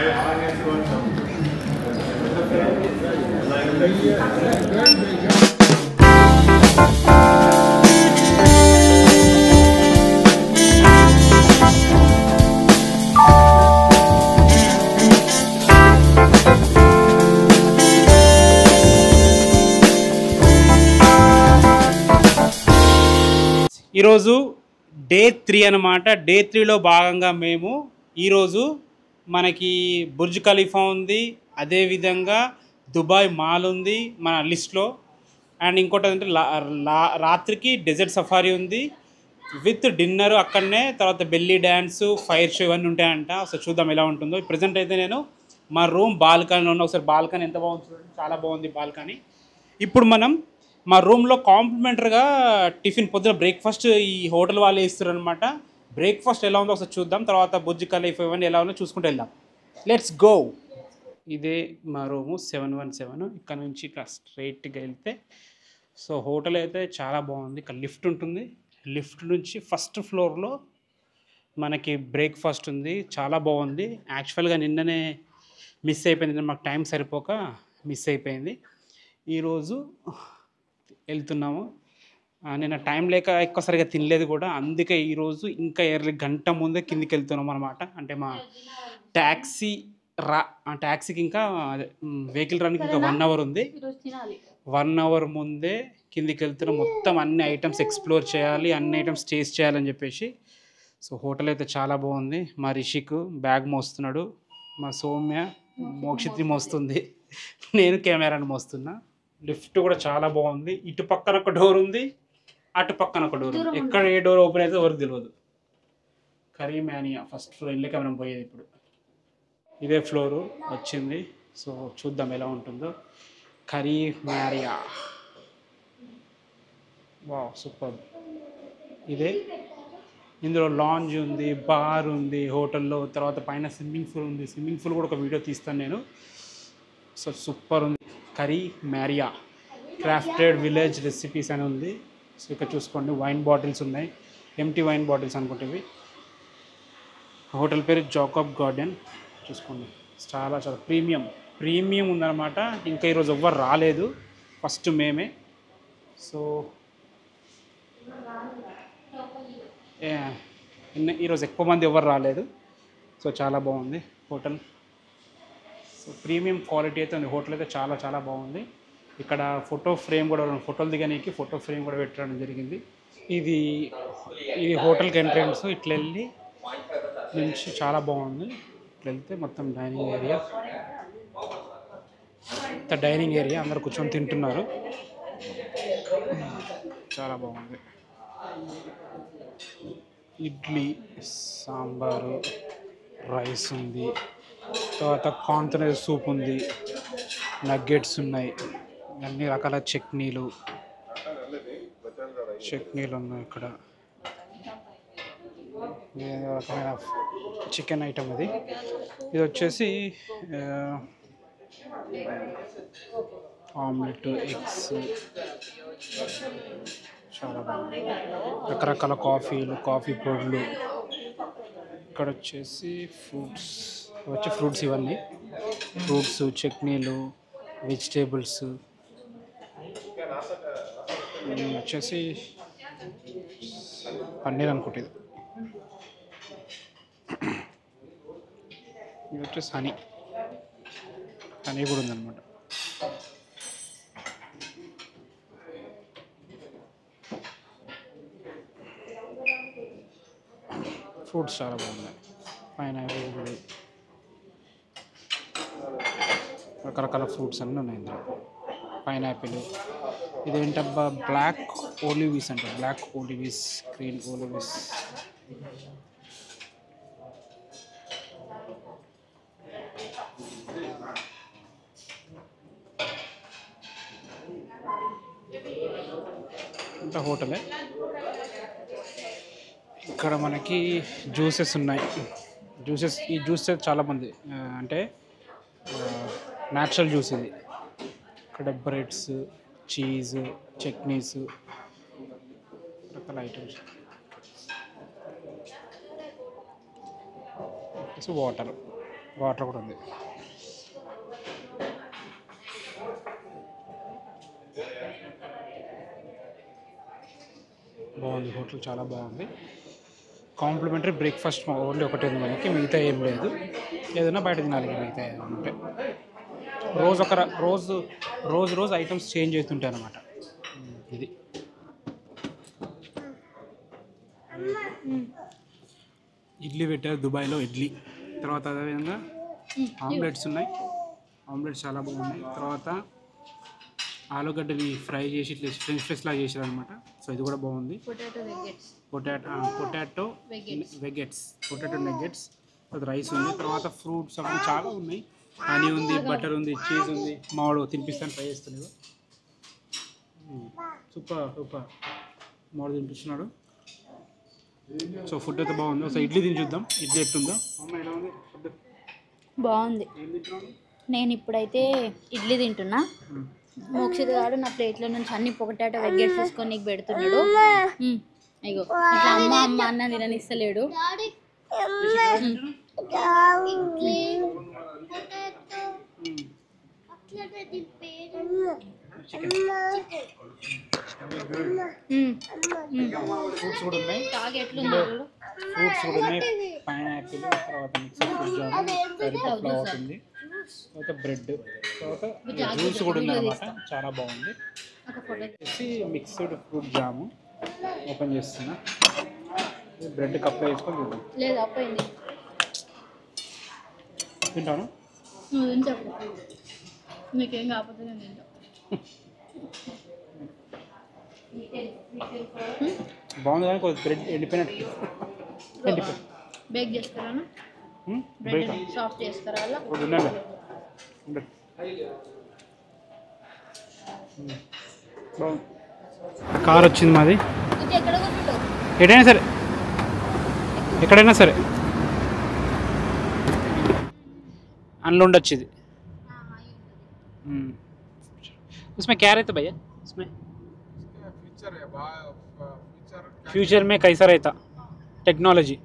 ఈరోజు డే 3 అనమాట. డే 3లో భాగంగా మేము ఈరోజు మనకి బుర్జ్ ఖలీఫా ఉంది, అదేవిధంగా దుబాయ్ మాల్ ఉంది మన లిస్ట్లో. అండ్ ఇంకోటి ఏంటంటే రాత్రికి డెజర్ట్ సఫారీ ఉంది విత్ డిన్నర్ అక్కడనే. తర్వాత బెల్లీ డ్యాన్స్, ఫైర్ షో ఇవన్నీ ఉంటాయంట. ఒకసారి చూద్దాం ఎలా ఉంటుందో. ప్రజెంట్ అయితే నేను మా రూమ్ బాల్కనీలో ఉన్న. ఒకసారి బాల్కనీ ఎంత బాగుంది చూడండి, చాలా బాగుంది బాల్కనీ. ఇప్పుడు మనం మా రూమ్లో కాంప్లిమెంటరీగా టిఫిన్ పొద్దున బ్రేక్ఫాస్ట్ ఈ హోటల్ వాళ్ళు ఇస్తారు అనమాట. బ్రేక్ఫాస్ట్ ఎలా ఉందో ఒకసారి చూద్దాం. తర్వాత బుర్జ్ ఖలీఫా ఇవన్నీ ఎలా ఉందో చూసుకుంటూ వెళ్దాం. Let's go. ఇదే మా రూము 717. ఇక్కడ నుంచి ఇట్లా స్ట్రైట్గా వెళ్తే సో హోటల్ అయితే చాలా బాగుంది. ఇక్కడ లిఫ్ట్ ఉంటుంది. లిఫ్ట్ నుంచి ఫస్ట్ ఫ్లోర్లో మనకి బ్రేక్ఫాస్ట్ ఉంది, చాలా బాగుంది. యాక్చువల్గా నిన్ననే మిస్ అయిపోయింది, మాకు టైం సరిపోక మిస్ అయిపోయింది. ఈరోజు వెళ్తున్నాము. నేను టైం లేక ఎక్కువ సరిగా తినలేదు కూడా, అందుకే ఈరోజు ఇంకా ఎర్లీ గంట ముందే కిందికి వెళ్తున్నాం అనమాట. అంటే మా ట్యాక్సీకి ఇంకా వెహికల్ రానికి ఇంకా 1 అవర్ ఉంది. 1 అవర్ ముందే కిందికి వెళ్తున్నాం. మొత్తం అన్ని ఐటమ్స్ ఎక్స్ప్లోర్ చేయాలి, అన్ని ఐటమ్స్ టేస్ట్ చేయాలని చెప్పేసి. సో హోటల్ అయితే చాలా బాగుంది. మా రిషిక్ బ్యాగ్ మోస్తున్నాడు, మా సౌమ్య మోక్షిత్రి మోస్తుంది, నేను కెమెరాను మోస్తున్నా. లిఫ్ట్ కూడా చాలా బాగుంది. ఇటు పక్కన ఒక డోర్ ఉంది, అటు పక్కన ఒక డోర్ ఉంది. ఎక్కడ ఏ డోర్ ఓపెన్ అయితే ఎవరికి తెలియదు. కరీమానియా ఫస్ట్ ఫ్లోర్ ఇళ్ళకే మనం పోయేది. ఇప్పుడు ఇదే ఫ్లోరు వచ్చింది. సో చూద్దాం ఎలా ఉంటుందో. కరీమానియా, వావ్ సూపర్. ఇదే ఇందులో లాంజ్ ఉంది, బార్ ఉంది హోటల్లో. తర్వాత పైన స్విమ్మింగ్ పూల్ ఉంది. స్విమ్మింగ్ పూల్ కూడా ఒక వీడియో తీస్తాను నేను. సో సూపర్ ఉంది. కరీమానియా క్రాఫ్టెడ్ విలేజ్ రెసిపీస్ అని ఉంది. సో ఇక్కడ చూసుకోండి, వైన్ బాటిల్స్ ఉన్నాయి, ఎంటీ వైన్ బాటిల్స్ అనుకుంటేవి. హోటల్ పేరు జాకబ్ గార్డెన్. చూసుకోండి, చాలా చాలా ప్రీమియం ఉందన్నమాట. ఇంకా ఈరోజు ఎవ్వరు రాలేదు, ఫస్ట్ మేమే. సో ఈరోజు ఎక్కువ మంది ఎవరు రాలేదు. సో చాలా బాగుంది హోటల్. సో ప్రీమియం క్వాలిటీ అయితే ఉంది. హోటల్ అయితే చాలా చాలా బాగుంది. ఇక్కడ ఫోటో ఫ్రేమ్ కూడా, ఫోటోలు దిగడానికి ఫోటో ఫ్రేమ్ కూడా పెట్టడం జరిగింది. ఇది హోటల్కి ఎంట్రన్స్. ఇట్లా వెళ్ళి నుంచి చాలా బాగుంది. ఇట్లా వెళ్తే మొత్తం డైనింగ్ ఏరియా, అందరు కూర్చొని తింటున్నారు. చాలా బాగుంది. ఇడ్లీ, సాంబారు, రైస్ ఉంది, తర్వాత కాన్సన్ట్రేట్ సూప్ ఉంది, నగ్గెట్స్ ఉన్నాయి, అన్ని రకాల చట్నీలు ఉన్నాయి. ఇక్కడ రకమైన చికెన్ ఐటమ్ ఇది. ఇది వచ్చేసి ఆమ్లెట్, ఎగ్స్, చాలా బాగుంది. రకరకాల కాఫీ పొడులు. ఇక్కడ వచ్చేసి ఫ్రూట్స్ ఇవన్నీ ఫ్రూట్స్, చట్నీలు, వెజిటేబుల్స్. వచ్చేసి పన్నీర్ అనుకుంటుంది. ఇది వచ్చేసి హనీ కూడా ఉందన్నమాట. ఫ్రూట్స్ చాలా బాగున్నాయి. పైనాపిల్, రకరకాల ఫ్రూట్స్ అన్నీ ఉన్నాయి ఇందులో. పైనాపిల్, ఇదేంటబ్బా బ్లాక్ ఓలివిస్ అంట. Black olives, green olives. ఇంత హోటలే. ఇక్కడ మనకి జ్యూసెస్ ఉన్నాయి. ఈ జ్యూస్ చాలామంది అంటే న్యాచురల్ జ్యూస్ ఇది. ఇక్కడ బ్రెడ్స్, చీజ్, చట్నీస్, రకాల ఐటమ్స్. వాటర్ వాటర్ కూడా ఉంది. బాగుంది హోటల్, చాలా బాగుంది. కాంప్లిమెంటరీ బ్రేక్ఫాస్ట్ ఓన్లీ ఒకటి ఉంది మనకి, మిగతా ఏం లేదు. ఏదైనా బయట తినాలి మిగతా ఏమైనా ఉంటే. రోజు ఐటమ్స్ చేంజ్ అవుతుంటాయి అన్నమాట. ఇది ఇడ్లీ పెట్టారు దుబాయ్లో, ఇడ్లీ. తర్వాత అదేవిధంగా ఆమ్లెట్స్ ఉన్నాయి, ఆమ్లెట్స్ చాలా బాగున్నాయి. తర్వాత ఆలుగడ్డని ఫ్రై చేసి ఇట్లా ఫ్రెంచ్ ఫ్రైస్ లాగా చేశారు అనమాట. సో ఇది కూడా బాగుంది. పొటాటో నెగ్గెట్స్, తర్వాత రైస్ ఉంది. తర్వాత ఫ్రూట్స్ అవి చాలా ఉన్నాయి. హనీ ఉంది, బటర్ ఉంది, చీజ్ ఉంది. మావాడు తినిపిస్తాను ట్రై చేస్తున్నాడు. సూపర్ మావాడు తినిపిస్తున్నాడు. సో ఫుడ్ అయితే బాగుంది. ఒకసారి ఇడ్లీ తిని చూద్దాం, ఇడ్లీ ఎట్టుందో. ఎలా ఉంది ఫుడ్? బాగుంది. నేను ఇప్పుడైతే ఇడ్లీ తింటున్నా. మోక్షిత్ గారు నా ప్లేట్లో నుంచి అన్ని పొటాటో వెగ్గెట్స్ తీసుకొని నీకు పెడుతున్నాడు. అయ్యో ఇట్లా అమ్మ అన్న తిననిస్తలేడు. ఫ్రూట్స్ కూడా ఉన్నాయి, పైనాపిల్, తర్వాత మిక్సర్ ఫ్రూట్ జామ్, కరివేపాకు అవుతుంది, తర్వాత బ్రెడ్, తర్వాత జ్యూస్ కూడా ఉంది అనమాట. చాలా బాగుంది. మిక్స్డ్ ఫ్రూట్ జాము ఓపెన్ చేస్తున్నా. బ్రెడ్ కప్లో వేసుకొని చూద్దాం. తింటాను. నీకేం కాకపోతే నేను తింటా. బాగుంది కానీ కొద్దిగా బ్రెడ్ ఎండిపోయినట్టు. బేక్ చేసుకురా, బ్రెడ్ సాఫ్ట్ చేసుకురా. కార్ వచ్చింది మాది. ఎక్కడైనా సరే అందులో ఉండొచ్చు. ఇది उसमें क्या रहता भैया? उसमें फ्यूचर में कैसा रहता टेक्नोलॉजी?